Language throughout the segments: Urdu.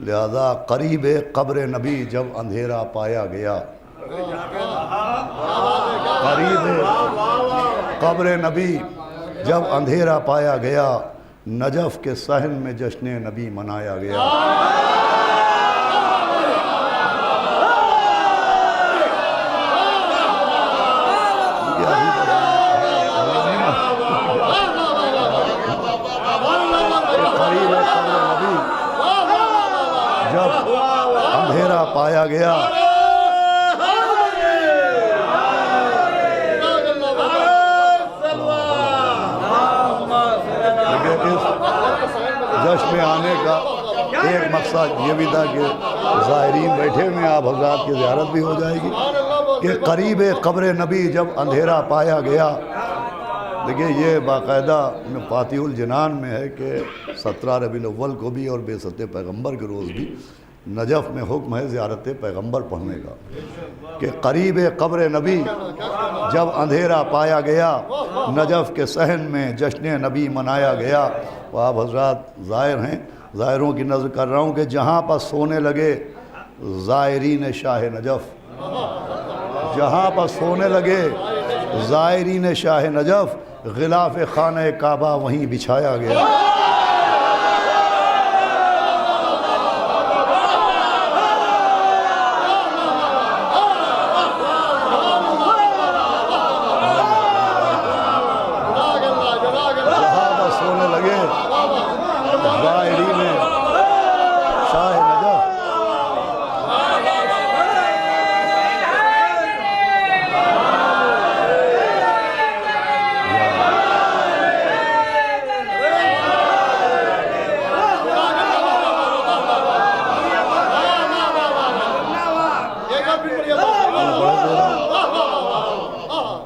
لہذا قریب قبر نبی جب اندھیرا پایا گیا، قریب قبر نبی جب اندھیرا پایا گیا، نجف کے صحن میں جشن نبی منایا گیا۔ قریب قبر نبی جب اندھیرا پایا گیا، جشن میں آنے کا ایک مقصد یہ بھی تھا کہ زائرین بیٹھے ہوئے آپ حضرات کی زیارت بھی ہو جائے گی کہ قریب قبر نبی جب اندھیرا پایا گیا۔ دیکھیے یہ باقاعدہ فاتح الجنان میں ہے کہ 17 ربیع الاول کو بھی اور بعثت پیغمبر کے روز بھی نجف میں حکم ہے زیارت پیغمبر پڑھنے کا، کہ قریب قبر نبی جب اندھیرا پایا گیا، نجف کے صحن میں جشن نبی منایا گیا۔ وہ آپ حضرات زائر ہیں، زائروں کی نظر کر رہا ہوں کہ جہاں پر سونے لگے زائرین شاہ نجف، جہاں پر سونے لگے زائرین شاہ نجف، غلاف خانہ کعبہ وہیں بچھایا گیا۔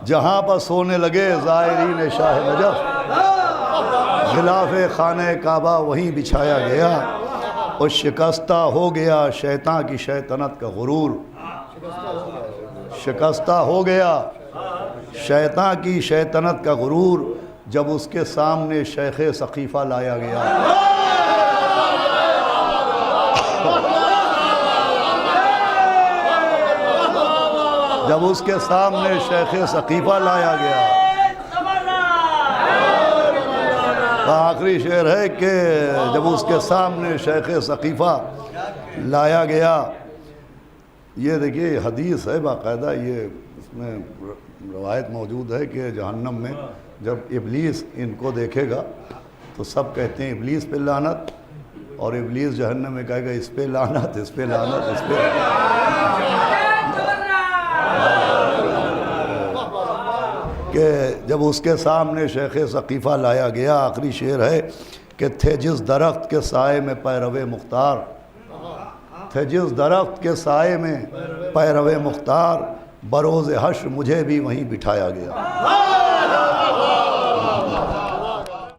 جہاں پر سونے لگے زائرین شاہ نجف، غلاف خانہ کعبہ وہیں بچھایا گیا، اور شکستہ ہو گیا شیطان کی شیطنت کا غرور، شکستہ ہو گیا شیطان کی شیطنت کا غرور جب اس کے سامنے شیخ سقیفہ لایا گیا۔ جب اس کے سامنے شیخ سقیفہ لایا گیا، آخری شعر ہے کہ جب اس کے سامنے شیخ سقیفہ لایا گیا، یہ دیکھیے حدیث ہے باقاعدہ، یہ اس میں روایت موجود ہے کہ جہنم میں جب ابلیس ان کو دیکھے گا تو سب کہتے ہیں ابلیس پہ لعنت، اور ابلیس جہنم میں کہے گا اس پہ لعنت، اس پہ لعنت، اس پہ کہ جب اس کے سامنے شیخ سقیفہ لایا گیا، آخری شعر ہے کہ تھے جس درخت کے سائے میں پیرو مختار، تھے جس درخت کے سائے میں پیرو مختار، بروز حشر مجھے بھی وہیں بٹھایا گیا۔